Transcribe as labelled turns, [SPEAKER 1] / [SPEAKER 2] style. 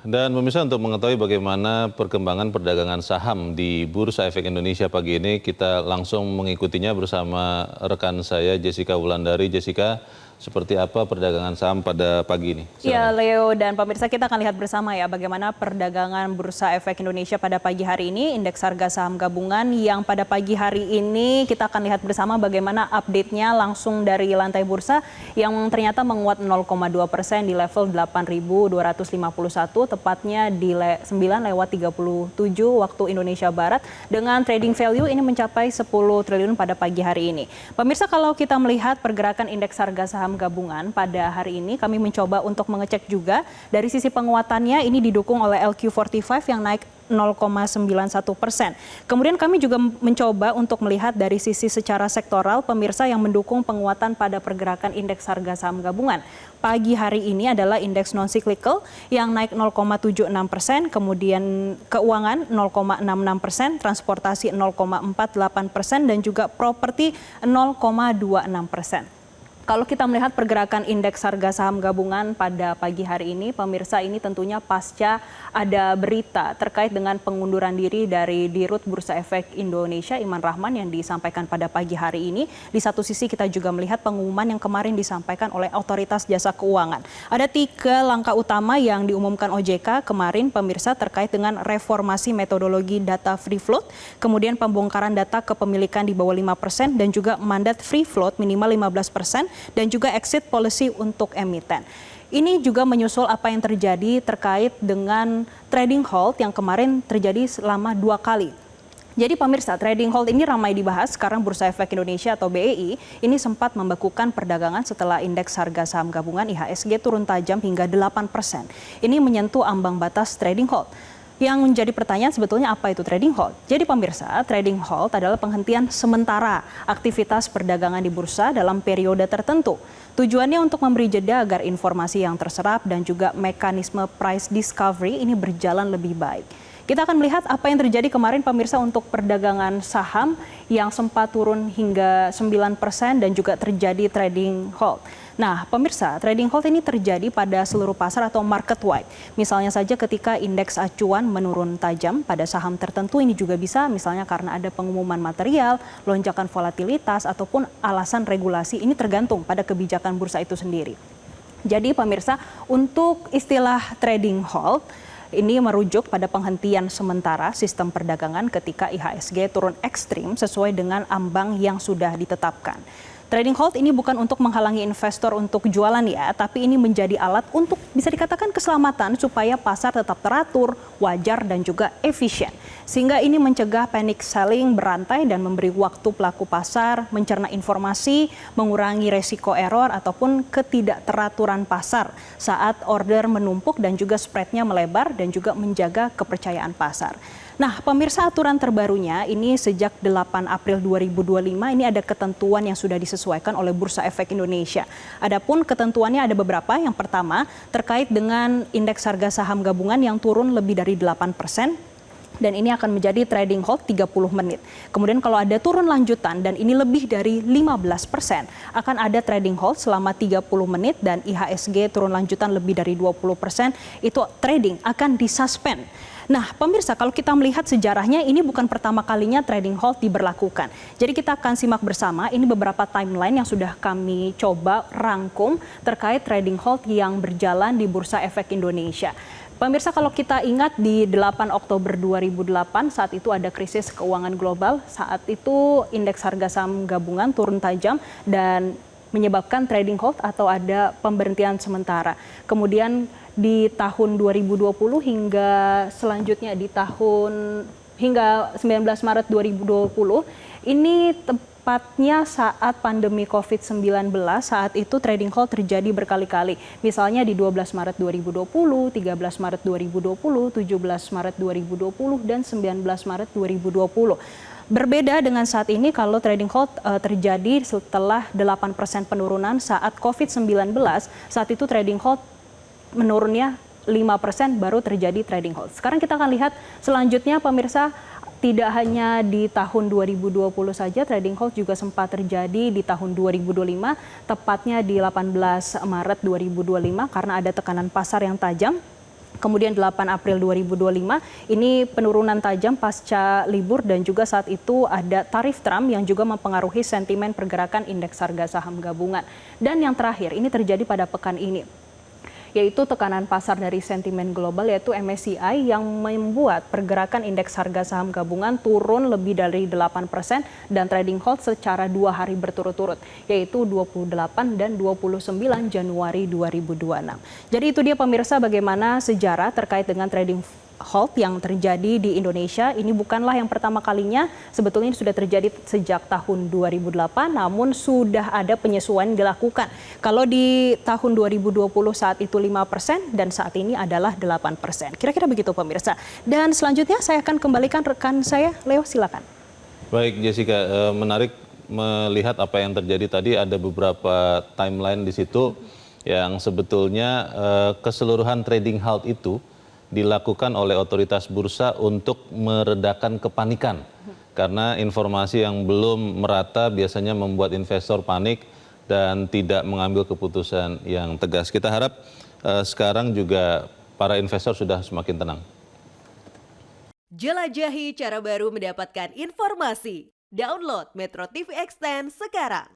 [SPEAKER 1] Dan pemirsa, untuk mengetahui bagaimana perkembangan perdagangan saham di Bursa Efek Indonesia pagi ini, kita langsung mengikutinya bersama rekan saya Jessica Wulandari. Jessica, seperti apa perdagangan saham pada pagi ini?
[SPEAKER 2] Ya, Leo dan pemirsa, kita akan lihat bersama ya bagaimana perdagangan Bursa Efek Indonesia pada pagi hari ini. Indeks harga saham gabungan yang pada pagi hari ini kita akan lihat bersama bagaimana update-nya langsung dari lantai bursa yang ternyata menguat 0,2% di level 8.251, tepatnya di 9:37 waktu Indonesia Barat, dengan trading value ini mencapai 10 triliun pada pagi hari ini. Pemirsa, kalau kita melihat pergerakan indeks harga saham gabungan pada hari ini, kami mencoba untuk mengecek juga dari sisi penguatannya. Ini didukung oleh LQ45 yang naik 0,91%. Kemudian kami juga mencoba untuk melihat dari sisi secara sektoral, pemirsa, yang mendukung penguatan pada pergerakan indeks harga saham gabungan. Pagi hari ini adalah indeks non-cyclical yang naik 0,76%, kemudian keuangan 0,66%, transportasi 0,48%, dan juga properti 0,26%. Kalau kita melihat pergerakan indeks harga saham gabungan pada pagi hari ini, pemirsa, ini tentunya pasca ada berita terkait dengan pengunduran diri dari Dirut Bursa Efek Indonesia, Iman Rahman, yang disampaikan pada pagi hari ini. Di satu sisi kita juga melihat pengumuman yang kemarin disampaikan oleh Otoritas Jasa Keuangan. Ada 3 langkah utama yang diumumkan OJK kemarin, pemirsa, terkait dengan reformasi metodologi data free float, kemudian pembongkaran data kepemilikan di bawah 5%, dan juga mandat free float minimal 15%, dan juga exit policy untuk emiten. Ini juga menyusul apa yang terjadi terkait dengan trading hold yang kemarin terjadi selama 2 kali. Jadi pemirsa, trading hold ini ramai dibahas. Sekarang Bursa Efek Indonesia atau BEI ini sempat membekukan perdagangan setelah indeks harga saham gabungan IHSG turun tajam hingga 8%. Ini menyentuh ambang batas trading hold. Yang menjadi pertanyaan sebetulnya apa itu trading hold? Jadi pemirsa, trading hold adalah penghentian sementara aktivitas perdagangan di bursa dalam periode tertentu. Tujuannya untuk memberi jeda agar informasi yang terserap dan juga mekanisme price discovery ini berjalan lebih baik. Kita akan melihat apa yang terjadi kemarin, pemirsa, untuk perdagangan saham yang sempat turun hingga 9% dan juga terjadi trading hold. Nah, pemirsa, trading hold ini terjadi pada seluruh pasar atau market wide. Misalnya saja ketika indeks acuan menurun tajam pada saham tertentu, ini juga bisa misalnya karena ada pengumuman material, lonjakan volatilitas, ataupun alasan regulasi. Ini tergantung pada kebijakan bursa itu sendiri. Jadi pemirsa, untuk istilah trading hold, ini merujuk pada penghentian sementara sistem perdagangan ketika IHSG turun ekstrim sesuai dengan ambang yang sudah ditetapkan. Trading hold ini bukan untuk menghalangi investor untuk jualan ya, tapi ini menjadi alat untuk bisa dikatakan keselamatan supaya pasar tetap teratur, wajar, dan juga efisien. Sehingga ini mencegah panic selling berantai dan memberi waktu pelaku pasar mencerna informasi, mengurangi resiko error ataupun ketidakteraturan pasar saat order menumpuk dan juga spreadnya melebar, dan juga menjaga kepercayaan pasar. Nah, pemirsa, aturan terbarunya ini sejak 8 April 2025 ini ada ketentuan yang sudah disesuaikan oleh Bursa Efek Indonesia. Adapun ketentuannya ada beberapa. Yang pertama terkait dengan indeks harga saham gabungan yang turun lebih dari 8%. Dan ini akan menjadi trading hold 30 menit. Kemudian kalau ada turun lanjutan dan ini lebih dari 15%, akan ada trading hold selama 30 menit, dan IHSG turun lanjutan lebih dari 20%, itu trading akan disuspend. Nah, pemirsa, kalau kita melihat sejarahnya, ini bukan pertama kalinya trading hold diberlakukan. Jadi kita akan simak bersama, ini beberapa timeline yang sudah kami coba rangkum terkait trading hold yang berjalan di Bursa Efek Indonesia. Pemirsa, kalau kita ingat di 8 Oktober 2008, saat itu ada krisis keuangan global. Saat itu indeks harga saham gabungan turun tajam dan menyebabkan trading hold atau ada pemberhentian sementara. Kemudian di tahun 2020 hingga selanjutnya hingga 19 Maret 2020, ini tepatnya saat pandemi COVID-19, saat itu trading hold terjadi berkali-kali. Misalnya di 12 Maret 2020, 13 Maret 2020, 17 Maret 2020, dan 19 Maret 2020. Berbeda dengan saat ini, kalau trading hold terjadi setelah 8% penurunan saat COVID-19, saat itu trading hold menurunnya 5% baru terjadi trading hold. Sekarang kita akan lihat selanjutnya, pemirsa, tidak hanya di tahun 2020 saja, trading hold juga sempat terjadi di tahun 2025, tepatnya di 18 Maret 2025 karena ada tekanan pasar yang tajam. Kemudian 8 April 2025 ini penurunan tajam pasca libur dan juga saat itu ada tarif Trump yang juga mempengaruhi sentimen pergerakan indeks harga saham gabungan. Dan yang terakhir ini terjadi pada pekan ini, yaitu tekanan pasar dari sentimen global yaitu MSCI yang membuat pergerakan indeks harga saham gabungan turun lebih dari 8% dan trading halt secara 2 hari berturut-turut, yaitu 28 dan 29 Januari 2026. Jadi itu dia pemirsa bagaimana sejarah terkait dengan trading halt yang terjadi di Indonesia. Ini bukanlah yang pertama kalinya, sebetulnya ini sudah terjadi sejak tahun 2008, namun sudah ada penyesuaian dilakukan. Kalau di tahun 2020 saat itu 5% dan saat ini adalah 8%. Kira-kira begitu pemirsa. Dan selanjutnya saya akan kembalikan rekan saya, Leo, silakan.
[SPEAKER 1] Baik Jessica, menarik melihat apa yang terjadi tadi, ada beberapa timeline di situ yang sebetulnya keseluruhan trading halt itu dilakukan oleh otoritas bursa untuk meredakan kepanikan. Karena informasi yang belum merata biasanya membuat investor panik dan tidak mengambil keputusan yang tegas. Kita harap sekarang juga para investor sudah semakin tenang.
[SPEAKER 3] Jelajahi cara baru mendapatkan informasi. Download Metro TV Extend sekarang.